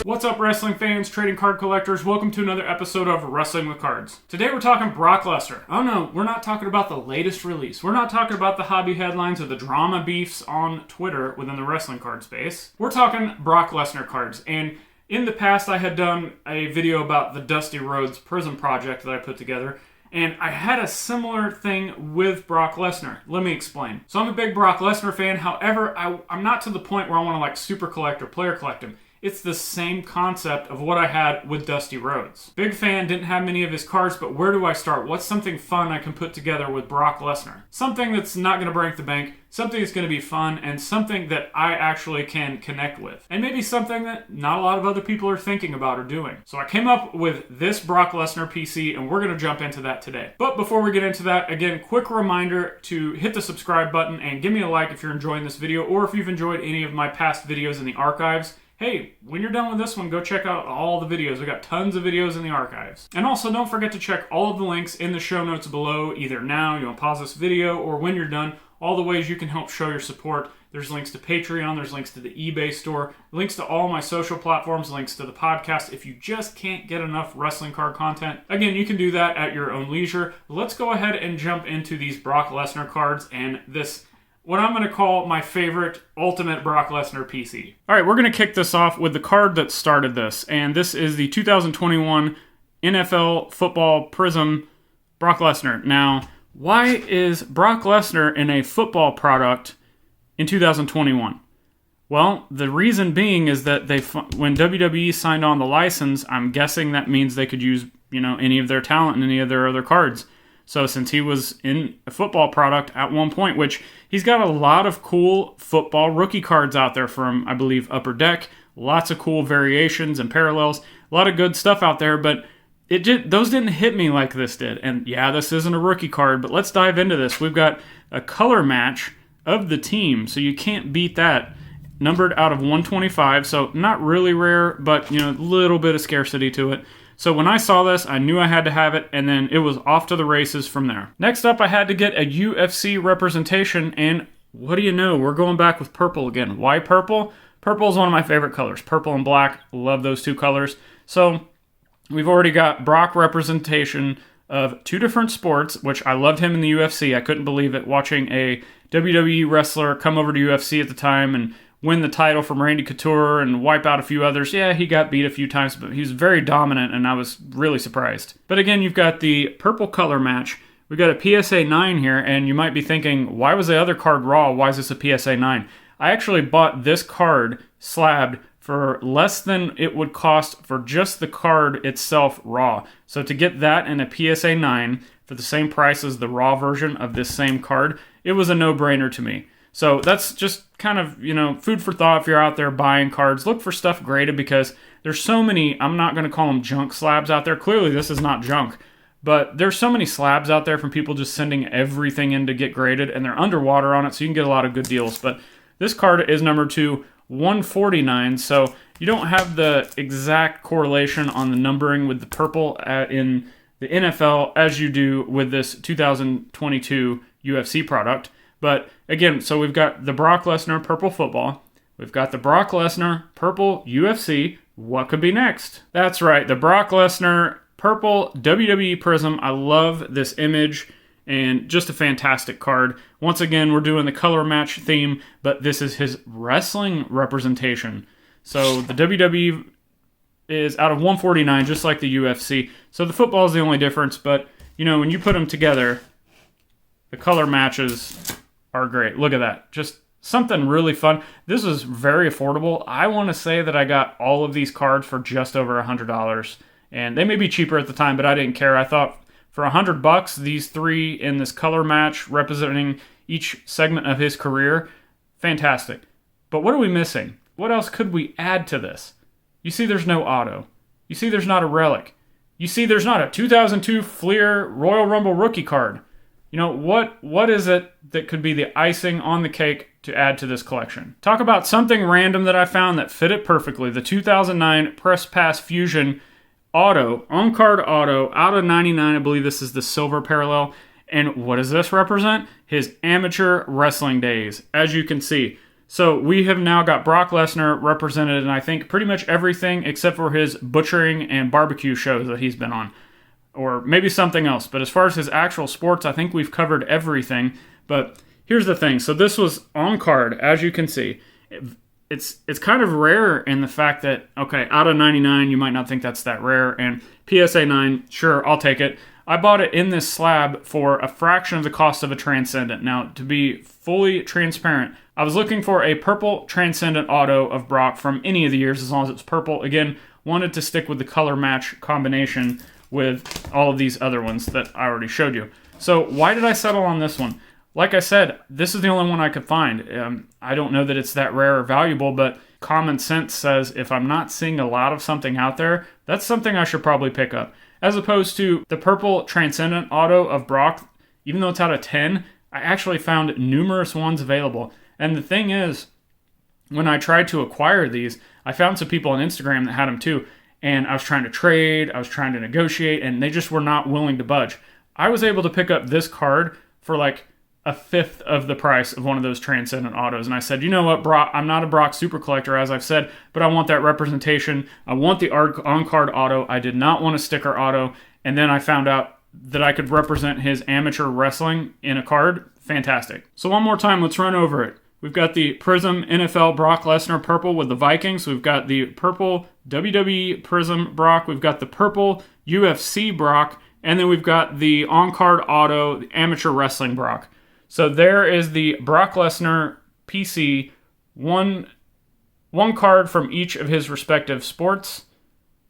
What's up, wrestling fans, trading card collectors? Welcome to another episode of Wrestling with Cards. Today we're talking Brock Lesnar. Oh no, we're not talking about the latest release. We're not talking about the hobby headlines or the drama beefs on Twitter within the wrestling card space. We're talking Brock Lesnar cards. And in the past, I had done a video about the Dusty Rhodes Prism project that I put together. And I had a similar thing with Brock Lesnar. Let me explain. So I'm a big Brock Lesnar fan. However, I'm not to the point where I want to super collect or player collect him. It's the same concept of what I had with Dusty Rhodes. Big fan, didn't have many of his cards, but where do I start? What's something fun I can put together with Brock Lesnar? Something that's not going to break the bank, something that's going to be fun, and something that I actually can connect with. And maybe something that not a lot of other people are thinking about or doing. So I came up with this Brock Lesnar PC, and we're going to jump into that today. But before we get into that, again, quick reminder to hit the subscribe button and give me a like if you're enjoying this video, or if you've enjoyed any of my past videos in the archives. Hey, when you're done with this one, go check out all the videos. We got tons of videos in the archives. And also, don't forget to check all of the links in the show notes below, either now, you want to pause this video, or when you're done, all the ways you can help show your support. There's links to Patreon, there's links to the eBay store, links to all my social platforms, links to the podcast. If you just can't get enough wrestling card content, again, you can do that at your own leisure. Let's go ahead and jump into these Brock Lesnar cards and this, what I'm going to call my favorite ultimate Brock Lesnar PC. All right, we're going to kick this off with the card that started this, and this is the 2021 NFL Football Prism Brock Lesnar. Now, why is Brock Lesnar in a football product in 2021? Well, the reason being is that when WWE signed on the license, I'm guessing that means they could use, any of their talent in any of their other cards. So since he was in a football product at one point, which he's got a lot of cool football rookie cards out there from, I believe, Upper Deck. Lots of cool variations and parallels. A lot of good stuff out there, but those didn't hit me like this did. And yeah, this isn't a rookie card, but let's dive into this. We've got a color match of the team, so you can't beat that. Numbered out of 125, so not really rare, but a little bit of scarcity to it. So when I saw this, I knew I had to have it, and then it was off to the races from there. Next up, I had to get a UFC representation, and what do you know? We're going back with purple again. Why purple? Purple is one of my favorite colors. Purple and black, love those two colors. So we've already got Brock representation of two different sports, which I loved him in the UFC. I couldn't believe it, watching a WWE wrestler come over to UFC at the time and win the title from Randy Couture and wipe out a few others. Yeah, he got beat a few times, but he was very dominant, and I was really surprised. But again, you've got the purple color match. We've got a PSA 9 here, and you might be thinking, why was the other card raw? Why is this a PSA 9? I actually bought this card slabbed for less than it would cost for just the card itself raw. So to get that in a PSA 9 for the same price as the raw version of this same card, it was a no-brainer to me. So that's just kind of, food for thought if you're out there buying cards. Look for stuff graded because there's so many, I'm not going to call them junk slabs out there. Clearly this is not junk, but there's so many slabs out there from people just sending everything in to get graded, and they're underwater on it, so you can get a lot of good deals. But this card is numbered to 149, so you don't have the exact correlation on the numbering with the purple in the NFL as you do with this 2022 UFC product. But again, so we've got the Brock Lesnar purple football. We've got the Brock Lesnar purple UFC. What could be next? That's right, the Brock Lesnar purple WWE Prism. I love this image and just a fantastic card. Once again, we're doing the color match theme, but this is his wrestling representation. So the WWE is out of 149, just like the UFC. So the football is the only difference, but when you put them together, the color matches are great. Look at that. Just something really fun. This is very affordable. I want to say that I got all of these cards for just over $100. And they may be cheaper at the time, but I didn't care. I thought for $100, these three in this color match representing each segment of his career, fantastic. But what are we missing? What else could we add to this? You see there's no auto. You see there's not a relic. You see there's not a 2002 Fleer Royal Rumble rookie card. What is it that could be the icing on the cake to add to this collection? Talk about something random that I found that fit it perfectly. The 2009 Press Pass Fusion Auto, on-card auto, out of 99. I believe this is the silver parallel. And what does this represent? His amateur wrestling days. As you can see, So we have now got Brock Lesnar represented in, I think, pretty much everything except for his butchering and barbecue shows that he's been on. Or maybe something else. But as far as his actual sports, I think we've covered everything. But here's the thing. So this was on card, as you can see. It's kind of rare in the fact that, okay, out of 99, you might not think that's that rare. And PSA 9, sure, I'll take it. I bought it in this slab for a fraction of the cost of a Transcendent. Now, to be fully transparent, I was looking for a purple Transcendent auto of Brock from any of the years, as long as it's purple. Again, wanted to stick with the color match combination with all of these other ones that I already showed you. So why did I settle on this one? Like I said, this is the only one I could find. I don't know that it's that rare or valuable, but common sense says if I'm not seeing a lot of something out there, that's something I should probably pick up. As opposed to the purple Transcendent auto of Brock, even though it's out of 10, I actually found numerous ones available. And the thing is, when I tried to acquire these, I found some people on Instagram that had them too. And I was trying to trade, I was trying to negotiate, and they just were not willing to budge. I was able to pick up this card for like a fifth of the price of one of those Transcendent autos. And I said, you know what, Brock, I'm not a Brock super collector, as I've said, but I want that representation. I want the on-card auto. I did not want a sticker auto. And then I found out that I could represent his amateur wrestling in a card. Fantastic. So one more time, let's run over it. We've got the Prism NFL Brock Lesnar purple with the Vikings. We've got the purple WWE Prism Brock. We've got the purple UFC Brock. And then we've got the on-card auto, the amateur wrestling Brock. So there is the Brock Lesnar PC, one card from each of his respective sports.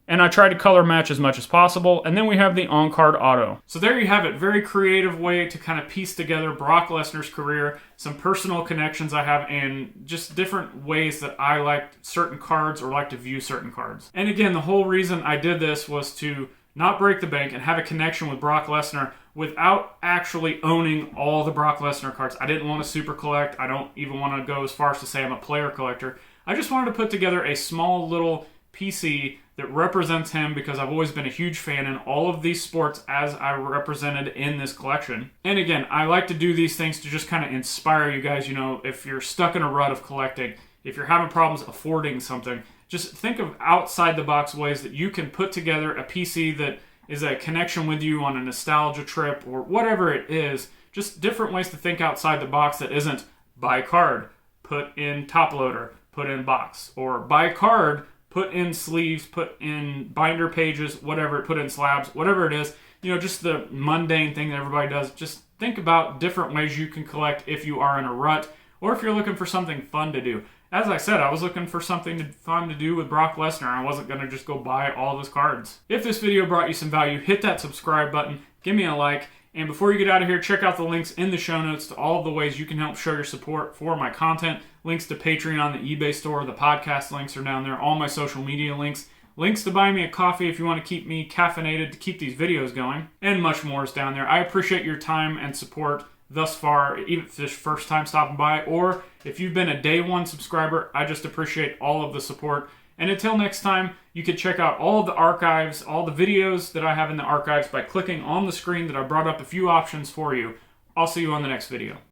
And I try to color match as much as possible. And then we have the on-card auto. So there you have it. Very creative way to kind of piece together Brock Lesnar's career, some personal connections I have, and just different ways that I like certain cards or like to view certain cards. And again, the whole reason I did this was to not break the bank and have a connection with Brock Lesnar without actually owning all the Brock Lesnar cards. I didn't want to super collect. I don't even want to go as far as to say I'm a player collector. I just wanted to put together a small little PC that represents him because I've always been a huge fan in all of these sports as I represented in this collection. And again, I like to do these things to just kind of inspire you guys. You know, if you're stuck in a rut of collecting, if you're having problems affording something, just think of outside the box ways that you can put together a PC that is a connection with you on a nostalgia trip or whatever it is. Just different ways to think outside the box that isn't buy card, put in top loader, put in box, or buy card, put in sleeves, put in binder pages, whatever, put in slabs, whatever it is. You know, just the mundane thing that everybody does. Just think about different ways you can collect if you are in a rut or if you're looking for something fun to do. As I said, I was looking for something fun to do with Brock Lesnar. I wasn't going to just go buy all of his cards. If this video brought you some value, hit that subscribe button, give me a like, and before you get out of here, check out the links in the show notes to all of the ways you can help show your support for my content. Links to Patreon, the eBay store, the podcast links are down there, all my social media links. Links to buy me a coffee if you want to keep me caffeinated to keep these videos going, and much more is down there. I appreciate your time and support thus far, even if this first time stopping by, or if you've been a day one subscriber, I just appreciate all of the support. And until next time, you can check out all of the archives, all the videos that I have in the archives by clicking on the screen that I brought up a few options for you. I'll see you on the next video.